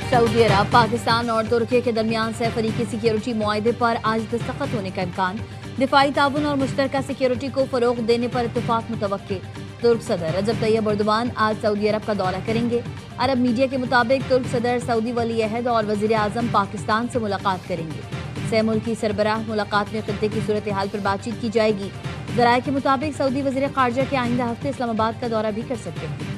Saudi अरब, पाकिस्तान और तुर्की के दरमियान सैफरीकी सिक्योरिटी मुआहदे पर आज दस्तखत होने का इम्कान। दिफाई ताउन और मुश्तरका सिक्योरिटी को फरोग देने पर इत्तेफाक मुतवक्के। तुर्क सदर रजब तैयब एर्दोगान आज सऊदी अरब का दौरा करेंगे। अरब मीडिया के मुताबिक तुर्क सदर सऊदी वली अहद और वजीर आजम पाकिस्तान से मुलाकात करेंगे। सह मुल्की सरबराह मुलाकात में खित्ते की सूरत हाल पर बातचीत की जाएगी। जराये के मुताबिक सऊदी वजीर खारजा के आइंदा हफ्ते इस्लामाबाद का दौरा भी कर सकते हैं।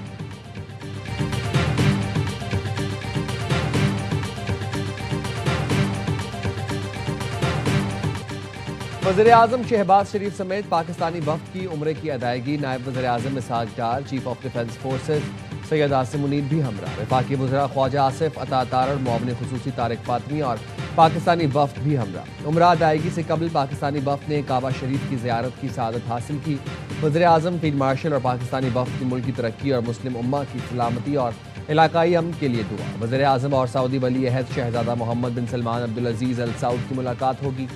वज़ीर-ए-आज़म शहबाज शरीफ समेत पाकिस्तानी वफ़द की उम्रे की अदायगी। नायब वज़ीर-ए-आज़म Ishaq Dar, chief of defence forces Syed Asim Munir भी हमरा। वफाकी वज़ीर ख्वाजा आसिफ अता तारड़, मुआविन खुसूसी तारिक फातमी और पाकिस्तानी वफ़द भी हमरा। उम्रा अदायगी से कबल पाकिस्तानी वफ़द ने काबा शरीफ की ज़ियारत की सआदत हासिल की। वज़ीर-ए-आज़म, फील्ड मार्शल और पाकिस्तानी वफ़द की मुल्क की तरक्की और मुस्लिम उम्मा की सलामती और इलाकाई अमन के लिए दुआ। वज़ीर-ए-आज़म और सऊदी वली अहद शहजादा मोहम्मद बिन सलमान अब्दुल अजीज़ अल सऊद की मुलाकात होगी।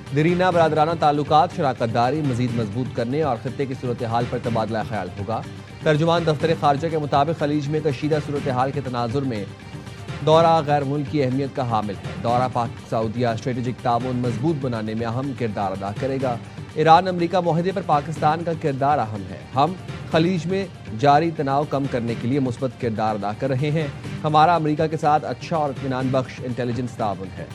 दरीना बरादराना ताल्लुकात, शराकत दारी मजीद मजबूत करने और खित्ते की सूरत हाल पर तबादला ख्याल होगा। तर्जुमान दफ्तर खारजा के मुताबिक खलीज में कशीदा सूरत हाल के तनाजुर में दौरा गैर मुल्की अहमियत का हामिल है। दौरा पाक सऊदिया स्ट्रेटेजिक ताउन मजबूत बनाने में अहम किरदार अदा करेगा। ईरान अमरीका मुआहदे पर पाकिस्तान का किरदार अहम है। हम खलीज में जारी तनाव कम करने के लिए मुस्बत किरदार अदा कर रहे हैं। हमारा अमरीका के साथ अच्छा और इत्मीनान बख्श इंटेलिजेंस ताउन है।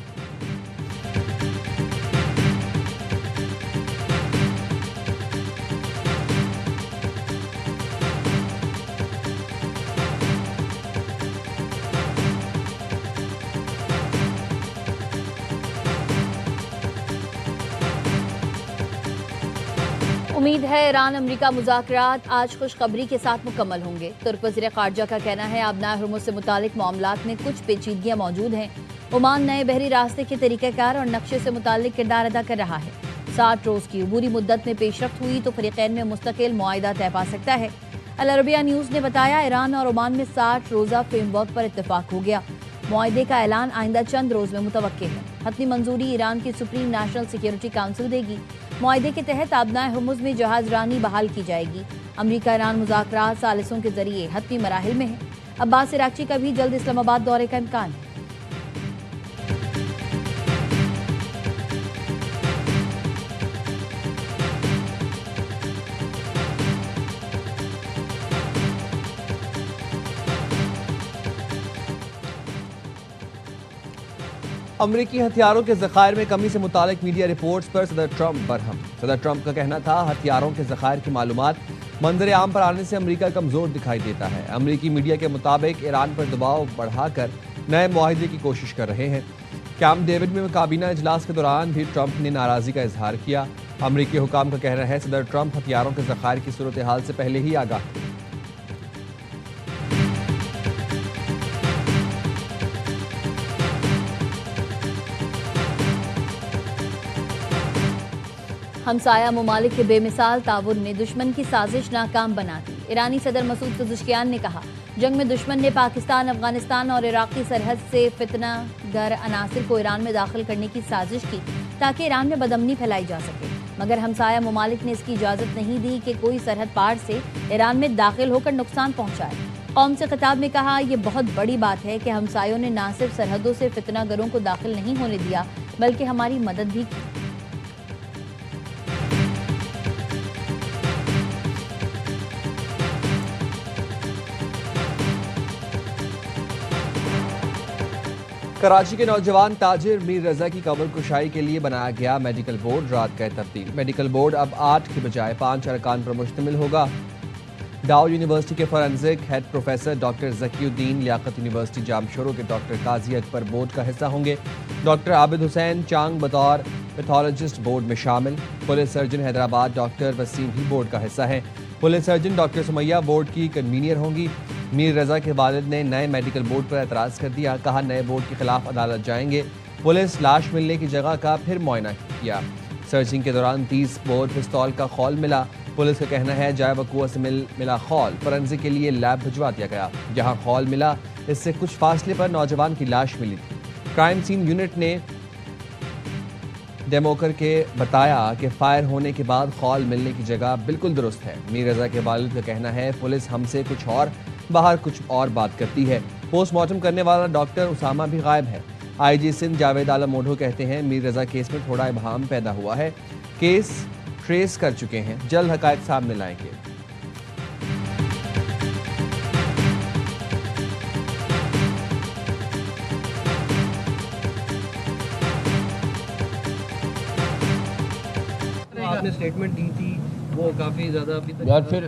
उम्मीद है ईरान अमरीका मुज़ाकरात आज खुशखबरी के साथ मुकम्मल होंगे। तुर्क वज़ीर खारजा का कहना है आबनाए हुर्मुज़ से मुतालिक मामलात में कुछ पेचीदगियाँ मौजूद हैं। ओमान नए बहरी रास्ते के तरीक़ाकार और नक्शे से मुतालिक किरदार अदा कर रहा है। 60 रोज़ की अबूरी मुद्दत में पेशरफ्त हुई तो फरीक़ैन में मुस्तकिल मुआहिदा तय पा सकता है। अल अरबिया न्यूज़ ने बताया ईरान और ओमान में 60 रोज़ा फ्रेमवर्क पर इत्तेफाक हो गया। मुआहिदे का ऐलान आइंदा चंद रोज़ में मुतवक्के है। हतमी मंजूरी ईरान की सुप्रीम नेशनल सिक्योरिटी काउंसिल देगी। मुआहिदे के तहत आबनाए हुर्मुज़ में जहाज रानी बहाल की जाएगी। अमरीका ईरान मुज़ाकरात सालिसों के जरिए हतमी मराहिल में है। अब्बास इराक़ची का भी जल्द इस्लामाबाद दौरे का इम्कान है। अमरीकी हथियारों के ज़खायर में कमी से मुतालिक मीडिया रिपोर्ट्स पर सदर ट्रंप बरहम। सदर ट्रंप का कहना था हथियारों के ज़खायर की मालूमात मंजर आम पर आने से अमरीका कमज़ोर दिखाई देता है। अमरीकी मीडिया के मुताबिक ईरान पर दबाव बढ़ाकर नए मुआहिदे की कोशिश कर रहे हैं। कैंप डेविड में काबीना इजलास के दौरान भी ट्रंप ने नाराज़गी का इजहार किया। अमरीकी हुकाम का कहना है सदर ट्रंप हथियारों के ज़खायर की सूरत हाल से पहले ही आगाह थे। हमसाया मुमालिक के बेमिसाल ताउन ने दुश्मन की साजिश नाकाम बना दी। ईरानी सदर मसूद पज़ेश्कियान ने कहा जंग में दुश्मन ने पाकिस्तान, अफगानिस्तान और इराक़ी सरहद से फितना गर अनासिर को ईरान में दाखिल करने की साजिश की ताकि ईरान में बदअमनी फैलाई जा सके, मगर हमसाया मुमालिक ने इसकी इजाज़त नहीं दी कि कोई सरहद पार से ईरान में दाखिल होकर नुकसान पहुँचाए। कौम से खिताब में कहा यह बहुत बड़ी बात है कि हमसायों ने न सिर्फ सरहदों से फितना गरों को दाखिल नहीं होने दिया बल्कि हमारी मदद भी की। कराची के नौजवान ताजिर मीर रजा की कब्र कुशाई के लिए बनाया गया मेडिकल बोर्ड रात गए तब्दील। मेडिकल बोर्ड अब 8 की बजाय 5 अरकान पर मुश्तमिल होगा। डाउ यूनिवर्सिटी के forensic head professor doctor Zakiuddin, Liaquat university Jamshoro के डॉक्टर काजी अकबर बोर्ड का हिस्सा होंगे। डॉक्टर आबिद हुसैन चांग बतौर पैथोलॉजिस्ट बोर्ड में शामिल। Police surgeon Hyderabad doctor Waseem भी बोर्ड का हिस्सा हैं। Police surgeon doctor Sumaiya board की कन्वीनियर होंगी। मीर रजा के वालिद ने नए मेडिकल बोर्ड पर एतराज़ कर दिया, कहा नए बोर्ड के खिलाफ अदालत जाएंगे। पुलिस लाश मिलने की जगह का फिर मुआयना किया। सर्चिंग के दौरान 30 बोर पिस्तौल का खौल मिला। पुलिस का कहना है जाए वकुआ से मिला खौल फोरेंसिक के लिए लैब भिजवा दिया गया। जहां खौल मिला इससे कुछ फासले पर नौजवान की लाश मिली थी। क्राइम सीन यूनिट ने डेमो करके बताया कि फायर होने के बाद खौल मिलने की जगह बिल्कुल दुरुस्त है। मीर रजा के वालिद का कहना है पुलिस हमसे कुछ और बाहर कुछ और बात करती है। पोस्टमार्टम करने वाला डॉक्टर उसामा भी गायब है। आईजी सिंध जावेद आलम मोढो कहते हैं मीर रजा केस में थोड़ा इबहम पैदा हुआ है, केस ट्रेस कर चुके हैं, जल्द हकायक सामने लाएंगे। आपने स्टेटमेंट दी थी वो काफ़ी ज़्यादा अभी तक यार फिर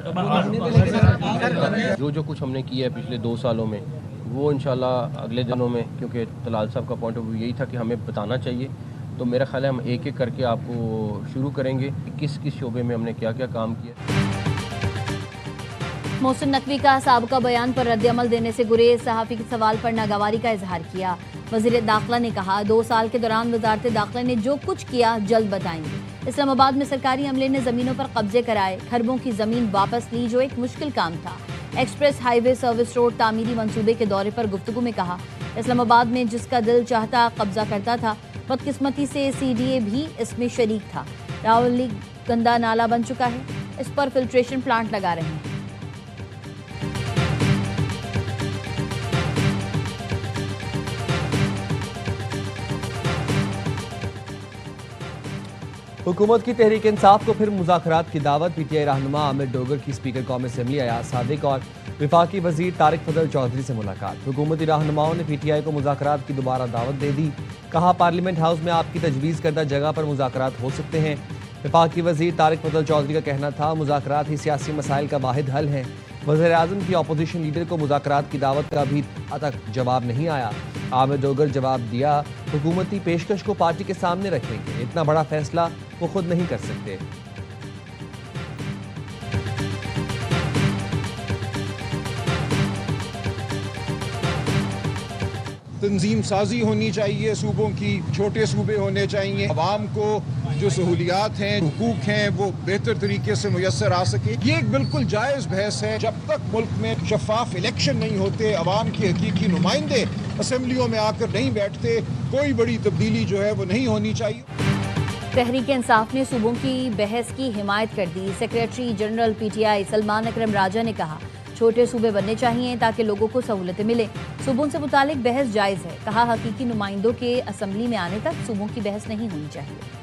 जो कुछ हमने किया है पिछले 2 सालों में वो इंशाल्लाह अगले दिनों में, क्योंकि तलाल साहब का पॉइंट ऑफ व्यू यही था कि हमें बताना चाहिए, तो मेरा ख्याल है हम एक एक करके आपको शुरू करेंगे कि किस किस शोबे में हमने क्या क्या काम किया। मोहसिन नकवी का साबका बयान पर रद्द-ए-अमल देने से गुरेज, सहाफ़ी के सवाल पर नागवारी का इजहार किया। वज़ीर दाखिला ने कहा 2 साल के दौरान वज़ारत दाखिला ने जो कुछ किया जल्द बताएंगे। इस्लामाबाद में सरकारी अमले ने ज़मीनों पर कब्जे कराए, खरबों की ज़मीन वापस ली जो एक मुश्किल काम था। एक्सप्रेस हाईवे सर्विस रोड तामीरी मंसूबे के दौरे पर गुफ्तगू में कहा इस्लामाबाद में जिसका दिल चाहता कब्जा करता था, बदकिस्मती से CDA भी इसमें शरीक था। रावली गंदा नाला बन चुका है, इस पर फिल्ट्रेशन प्लांट लगा रहे हैं। हुकूमत की तहरीक इंसाफ को फिर मुज़ाकरात की दावत। PTI रहनुमा आमिर डोगर की स्पीकर कौमी असम्बली अयाज सादिक और विफाकी वजीर तारिक फजल चौधरी से मुलाकात। हुकूमती रहनुमाओं ने PTI को मुज़ाकरात की दोबारा दावत दे दी। कहा पार्लियामेंट हाउस में आपकी तजवीज़ करदा जगह पर मुज़ाकरात हो सकते हैं। विफाकी वजीर तारिक फजल चौधरी का कहना था मुज़ाकरात ही सियासी मसाइल का वाहिद हल है। वज़ीर आज़म की अपोजिशन लीडर को मुज़ाकरात की दावत का अभी तक जवाब नहीं आया। आमिर डोगर जवाब दिया हुकूमती पेशकश को पार्टी के सामने रखेंगे, इतना बड़ा फैसला वो खुद नहीं कर सकते। तंजीम साजी होनी चाहिए, सूबों की छोटे सूबे होने चाहिए, अवाम को जो सहूलियात हैं, हुकूक हैं, वो बेहतर तरीके से मुयस्सर आ सके। ये एक बिल्कुल जायज़ बहस है। जब तक मुल्क में शफाफ इलेक्शन नहीं होते, अवाम के हकीकी नुमाइंदे असम्बलियों में आकर नहीं बैठते, कोई बड़ी तब्दीली जो है वो नहीं होनी चाहिए। तहरीक इंसाफ ने सूबों की बहस की हिमायत कर दी। सेक्रेटरी जनरल PTI सलमान अकरम राजा ने कहा छोटे सूबे बनने चाहिए ताकि लोगों को सहूलतें मिलें। सूबों से मुतालिक बहस जायज़ है। कहा हकीकी नुमाइंदों के असम्बली में आने तक सूबों की बहस नहीं होनी चाहिए।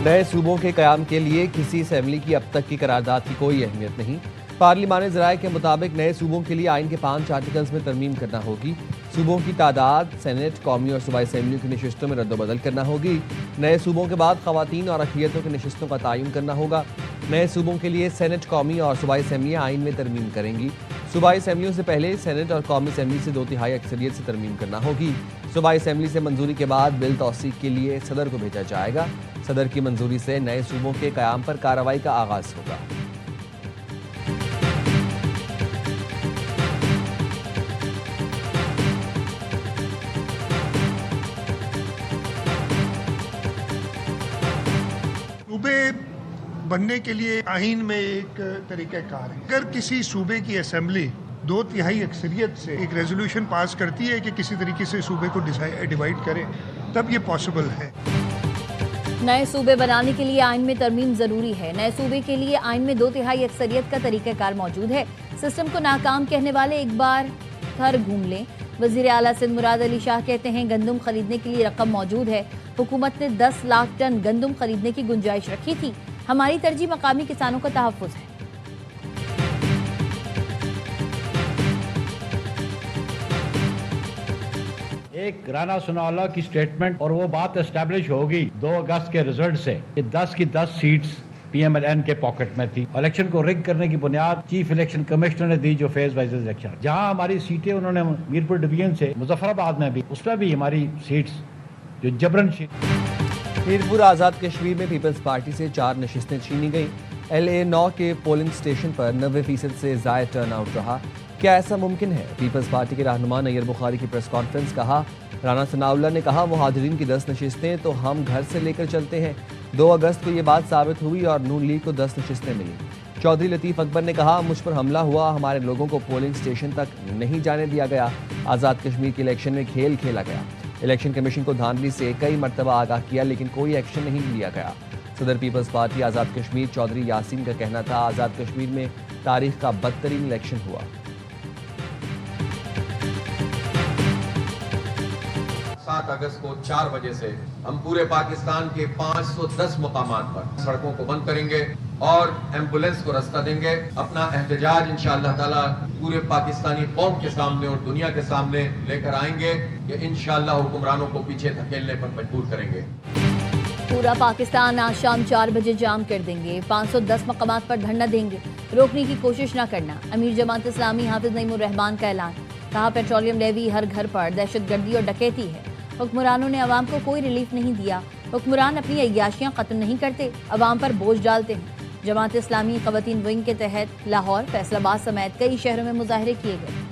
नए सूबों के क़याम के लिए किसी असम्बली की अब तक की करारदाद की कोई अहमियत नहीं। पार्लिमानी ज़राए के मुताबिक नए सूबों के लिए आइन के 5 आर्टिकल्स में तरमीम करना होगी। सूबों की तादाद सेनेट, कौमी और सूबाई असम्बलियों की नशिस्तों में रद्दबदल करना होगी। नए सूबों के बाद ख़वातीन और अक़लियतों की नशिस्तों का तयन करना होगा। नए सूबों के लिए सेनेट, कौमी और सूबाई असम्बलियाँ आइन में तरमीम करेंगी। सूबाई असम्बलियों से पहले सेनेट और कौमी असम्बली से 2/3 अक्सरियत से तरमीम करना होगी। सूबाई असम्बली से मंजूरी के बाद बिल तौसीक के लिए सदर को भेजा जाएगा। सदर की मंजूरी से नए सूबों के क़याम पर कार्रवाई का आगाज़ होगा। सूबे बनने के लिए आइन में एक तरीक़ाकार है। अगर किसी सूबे की असेंबली 2/3 अक्सरियत से एक रेजोल्यूशन पास करती है कि किसी तरीके से सूबे को डिवाइड करे, तब ये पॉसिबल है। नए सूबे बनाने के लिए आइन में तरमीम जरूरी है। नए सूबे के लिए आइन में 2/3 अक्सरियत का तरीक़ाकार मौजूद है। सिस्टम को नाकाम कहने वाले एक बार घर घूम लें। वज़ीर आला सिंध मुराद अली शाह कहते हैं गंदम खरीदने के लिए रकम मौजूद है। हुकूमत ने 10 लाख टन गंदम खरीदने की गुंजाइश रखी थी। हमारी तरजीह मकामी किसानों का तहफ़्फ़ुज़ है। एक राना सनाउल्लाह की स्टेटमेंट और वो बात एस्टैब्लिश होगी 2 अगस्त के रिजल्ट से कि 10 की 10 सीट्स PMLN के पॉकेट में थी। इलेक्शन को रिग करने की बुनियाद चीफ इलेक्शन कमिश्नर ने दी, जो फेज वाइज इलेक्शन, जहां हमारी सीटें उन्होंने मीरपुर डिवीजन से मुजफ्फराबाद में भी, उसमें भी हमारी सीट्स जो जबरन मीरपुर आज़ाद कश्मीर में पीपल्स पार्टी से 4 नशिस्तें छीनी गईं। LA-9 के पोलिंग स्टेशन पर 90% से ज़ायद टर्न आउट रहा। क्या ऐसा मुमकिन है? पीपल्स पार्टी के रहनुमा नैयर बुखारी की प्रेस कॉन्फ्रेंस। कहा राना सनाउल्लाह ने कहा मुहाजिरीन की 10 नशिस्तें तो हम घर से लेकर चलते हैं। 2 अगस्त को ये बात साबित हुई और नून लीग को 10 नशिस्तें मिली। चौधरी लतीफ़ अकबर ने कहा मुझ पर हमला हुआ, हमारे लोगों को पोलिंग स्टेशन तक नहीं जाने दिया गया। आज़ाद कश्मीर के इलेक्शन में खेल खेला गया। इलेक्शन कमीशन को धांधली से कई मरतबा आगाह किया लेकिन कोई एक्शन नहीं लिया गया। सदर पीपल्स पार्टी आज़ाद कश्मीर चौधरी यासीन का कहना था, आज़ाद कश्मीर में तारीख का बदतरीन इलेक्शन हुआ। 7 अगस्त को 4 बजे से हम पूरे पाकिस्तान के 510 मुकामात पर सड़कों को बंद करेंगे और एम्बुलेंस को रास्ता देंगे। अपना एहतजाज इंशाअल्लाह ताला पूरे पाकिस्तानी कौम के सामने और दुनिया के सामने लेकर आएंगे कि इंशाअल्लाह हुक्मरानों को पीछे धकेलने पर मजबूर करेंगे। पूरा पाकिस्तान आज शाम 4 बजे जाम कर देंगे, 510 मकामात पर धरना देंगे, रोकने की कोशिश न करना। अमीर जमात इस्लामी हाफिज नईमुर रहमान का ऐलान, कहा पेट्रोलियम लेवी हर घर पर दहशतगर्दी और डकैती है। हुक्मरानों ने अवाम को कोई रिलीफ नहीं दिया। हुक्मरान अपनी अय्याशियां खत्म नहीं करते, अवाम पर बोझ डालते हैं। जमात इस्लामी ख़वातीन विंग के तहत लाहौर, फैसलाबाद समेत कई शहरों में मुजाहरे किए गए।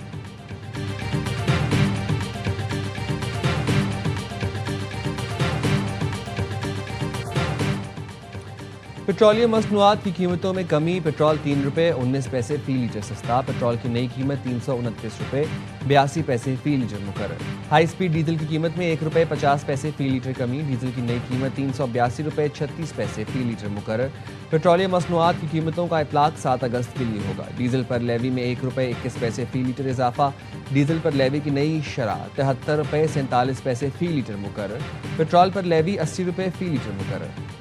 पेट्रोलियम मसनूआत की कीमतों में कमी, पेट्रोल 3 रुपये 19 पैसे फी लीटर सस्ता, पेट्रोल की नई कीमत 329 रुपये 82 पैसे फी लीटर मुकर्रर। हाई स्पीड डीजल की कीमत में 1 रुपये 50 पैसे फी लीटर कमी, डीजल की नई कीमत 382 रुपये 36 पैसे फी लीटर मुकर्रर। पेट्रोलियम मसनूआत की कीमतों का इतलाक 7 अगस्त के लिए होगा। डीजल पर लेवी में 1 रुपये 21 पैसे फी लीटर इजाफा, डीजल पर लेवी की नई शरह 73 रुपये 47 पैसे फी लीटर मुकर्रर, पेट्रोल पर लेवी 80 रुपये फी लीटर मुकर्रर।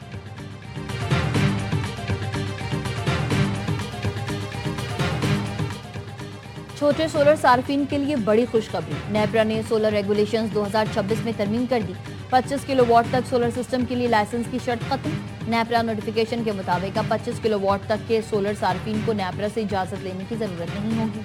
छोटे सोलर सार्फिन के लिए बड़ी खुशखबरी, नेपरा ने सोलर रेगुलेशंस 2026 में तरमीम कर दी। 25 किलोवाट तक सोलर सिस्टम के लिए लाइसेंस की शर्त खत्म। नेपरा नोटिफिकेशन के मुताबिक अब 25 किलोवाट तक के सोलर सार्फिन को नेपरा से इजाजत लेने की जरूरत नहीं होगी।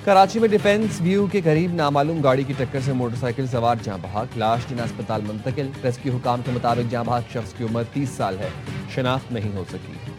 कराची में डिफेंस व्यू के करीब नामालूम गाड़ी की टक्कर से मोटरसाइकिल सवार जाँ बहक, लाश जिना अस्पताल मुंतकिल। रेस्क्यू हुकाम के मुताबिक जाँ बहक शख्स की उम्र 30 साल है, शनाख्त नहीं हो सकी।